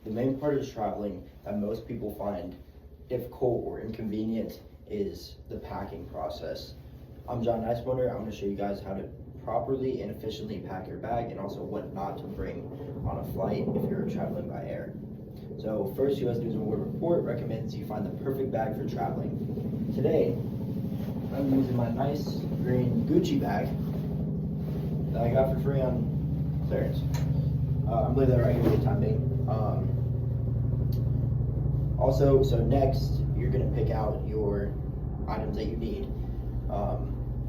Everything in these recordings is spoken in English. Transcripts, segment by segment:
The main part of traveling that most people find difficult or inconvenient is the packing process. I'm John Nicemotor. I'm going to show you guys how to properly and efficiently pack your bag, and also what not to bring on a flight if you're traveling by air. So first, U.S. News & World Report recommends you find the perfect bag for traveling. Today, I'm using my nice green Gucci bag that I got for free on clearance. I'm leaving that right here for the time being. Also, so next, you're going to pick out your items that you need,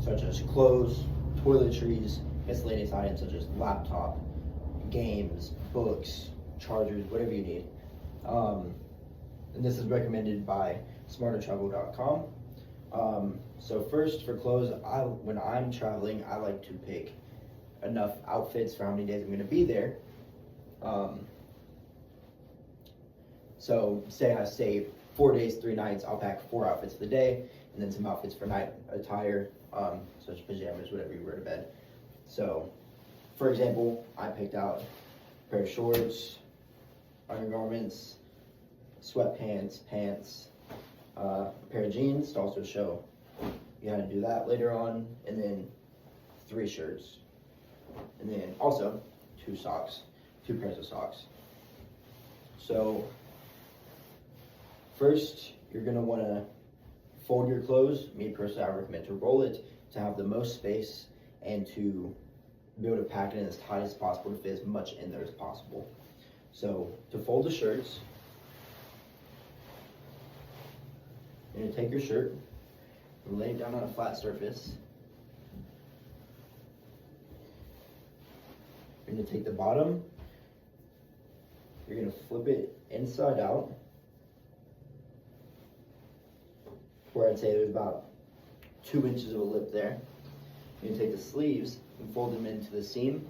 such as clothes, toiletries, miscellaneous items such as laptop, games, books, chargers, whatever you need. And this is recommended by smartertravel.com. So first, for clothes, when I'm traveling, I like to pick enough outfits for how many days I'm going to be there. So say I stay 4 days, 3 nights, I'll pack 4 outfits for the day, and then some outfits for night attire, such as pajamas, whatever you wear to bed. So, for example, I picked out a pair of shorts, undergarments, sweatpants, pants, a pair of jeans to also show you how to do that later on, and then 3 shirts, and then also 2 pairs of socks. So first, you're going to want to fold your clothes. Me personally, I recommend to roll it to have the most space and to be able to pack it in as tight as possible to fit as much in there as possible. So to fold the shirts, you're going to take your shirt and lay it down on a flat surface. You're going to take the bottom, you're going to flip it inside out, where I'd say there's about 2 inches of a lip there. You're going to take the sleeves and fold them into the seam.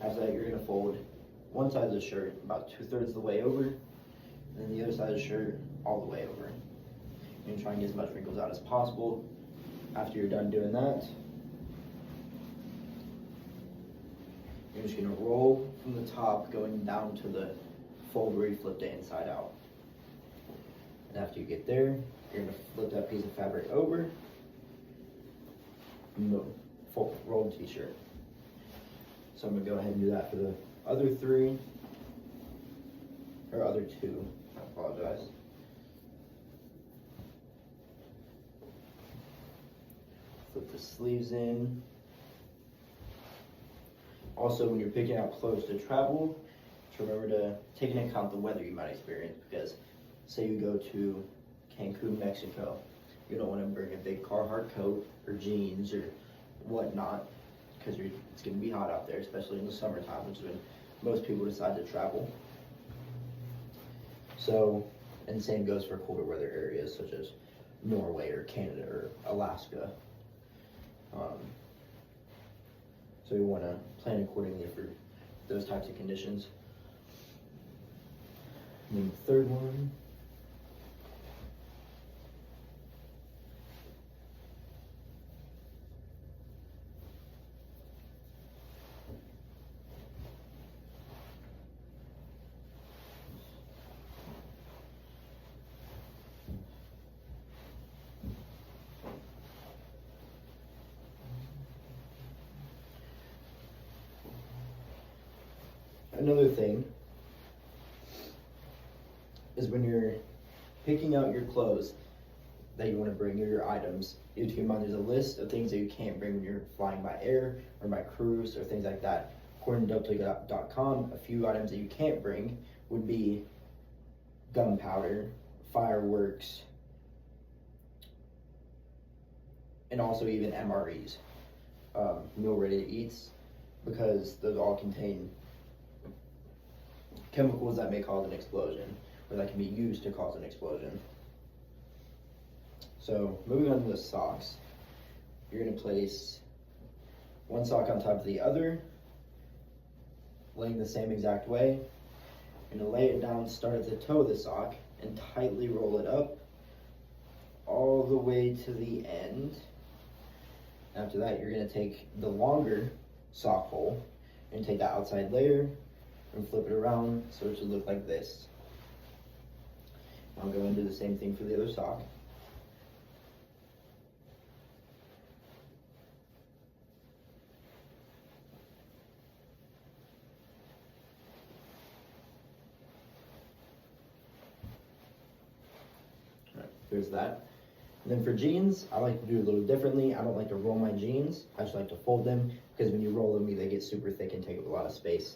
After that, you're going to fold one side of the shirt about 2/3 of the way over, and then the other side of the shirt all the way over. You're going to try and get as much wrinkles out as possible. After you're done doing that, you're just going to roll from the top going down to the fold where you flipped it inside out. And after you get there, you're going to flip that piece of fabric over and rolled t-shirt. So I'm going to go ahead and do that for the other 2. I apologize. Flip the sleeves in. Also, when you're picking out clothes to travel, just remember to take into account the weather you might experience, because say you go to Cancun, Mexico, you don't want to bring a big Carhartt coat or jeans or whatnot, because it's going to be hot out there, especially in the summertime, which is when most people decide to travel. So, and the same goes for colder weather areas such as Norway or Canada or Alaska. So you want to plan accordingly for those types of conditions. And then the third one, another thing is when you're picking out your clothes that you want to bring, or your items, you have to keep in mind there's a list of things that you can't bring when you're flying by air or by cruise or things like that. According to Demonstrative.com, a few items that you can't bring would be gunpowder, fireworks, and also even MREs, meal ready to eats, because those all contain chemicals that may cause an explosion, or that can be used to cause an explosion. So moving on to the socks, you're going to place one sock on top of the other, laying the same exact way. You're going to lay it down, start at the toe of the sock, and tightly roll it up all the way to the end. After that, you're going to take the longer sock hole and take the outside layer, and flip it around so it should look like this. I'll go and do the same thing for the other sock. All right, there's that. And then for jeans, I like to do it a little differently. I don't like to roll my jeans. I just like to fold them because when you roll them, they get super thick and take up a lot of space.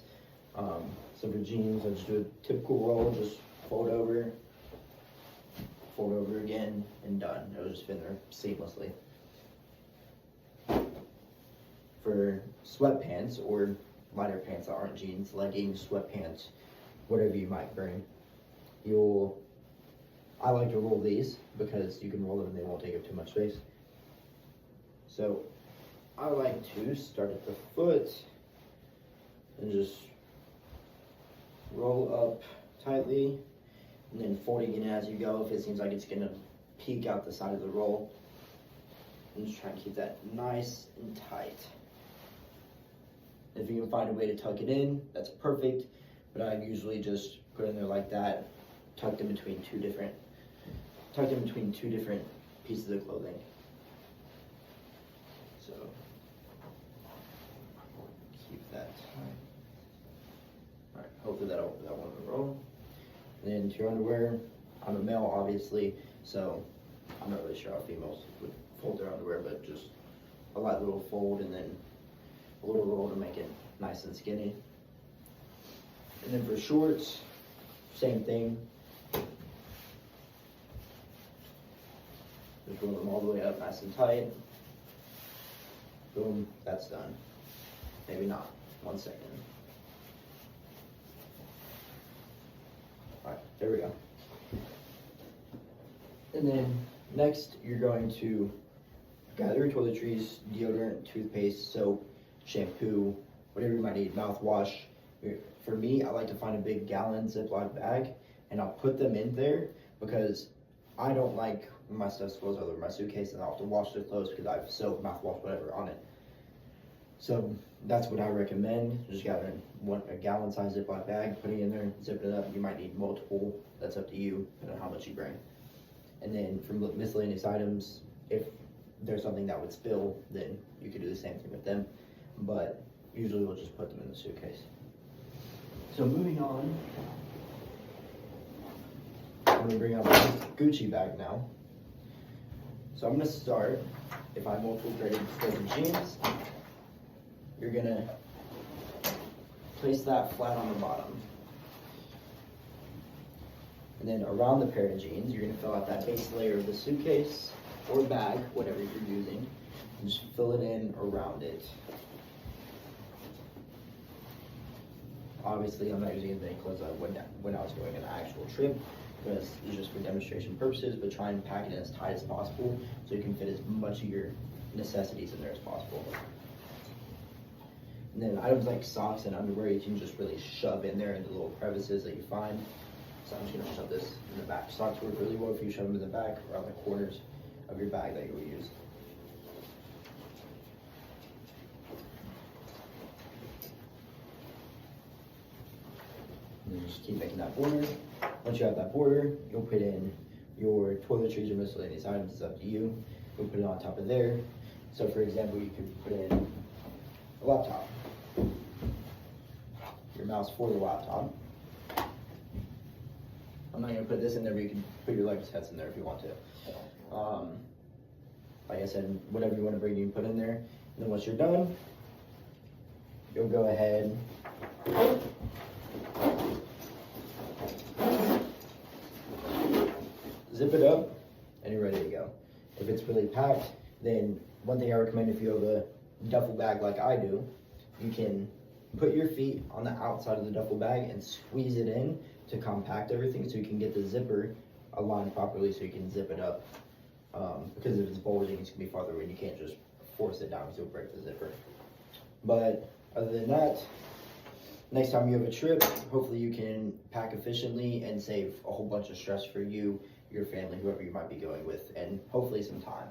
So for jeans, I just do a typical roll, just fold over again, and done. It'll just fit in there seamlessly. For sweatpants or lighter pants that aren't jeans, leggings, sweatpants, whatever you might bring, I like to roll these because you can roll them and they won't take up too much space. So I like to start at the foot and just roll up tightly and then folding it as you go if it seems like it's gonna peek out the side of the roll. And just try and keep that nice and tight. If you can find a way to tuck it in, that's perfect, but I usually just put it in there like that, tucked in between two different pieces of clothing. So keep that tight. All right, hopefully that won't roll. And then to your underwear, I'm a male obviously, so I'm not really sure how females would fold their underwear, but just a light little fold and then a little roll to make it nice and skinny. And then for shorts, same thing. Just roll them all the way up nice and tight. Boom, that's done. Maybe not. 1 second. All right, there we go. And then next, you're going to gather your toiletries, deodorant, toothpaste, soap, shampoo, whatever you might need, mouthwash. For me, I like to find a big gallon Ziploc bag, and I'll put them in there because I don't like when my stuff spills all over my suitcase and I'll have to wash the clothes because I have soap, mouthwash, whatever on it. So that's what I recommend. Just gathering a gallon size Ziploc bag, putting it in there, zipping it up. You might need multiple. That's up to you, depending on how much you bring. And then for miscellaneous items, if there's something that would spill, then you could do the same thing with them. But usually we'll just put them in the suitcase. So moving on, I'm going to bring out my Gucci bag now. So I'm going to start, if I have multiple graded jeans, you're going to place that flat on the bottom. And then around the pair of jeans, you're going to fill out that base layer of the suitcase or bag, whatever you're using, and just fill it in around it. Obviously, I'm not using as many clothes when I was going on an actual trip, because it's just for demonstration purposes, but try and pack it in as tight as possible so you can fit as much of your necessities in there as possible. And then items like socks and underwear, you can just really shove in there in the little crevices that you find. So I'm just going to shove this in the back. Socks work really well if you shove them in the back, around the corners of your bag that you will use. And just keep making that border. Once you have that border, you'll put in your toiletries or miscellaneous items. It's up to you. You'll put it on top of there. So for example, you could put in a laptop, your mouse for the laptop. I'm not going to put this in there, but you can put your Lego sets in there if you want to. Like I said, whatever you want to bring, you can put in there. And then once you're done, you'll go ahead zip it up, and you're ready to go. If it's really packed, then one thing I recommend, if you have a duffel bag like I do, you can put your feet on the outside of the duffel bag and squeeze it in to compact everything so you can get the zipper aligned properly so you can zip it up. Because if it's bulging, it's going to be farther away and you can't just force it down because it'll break the zipper. But other than that, next time you have a trip, hopefully you can pack efficiently and save a whole bunch of stress for you, your family, whoever you might be going with, and hopefully some time.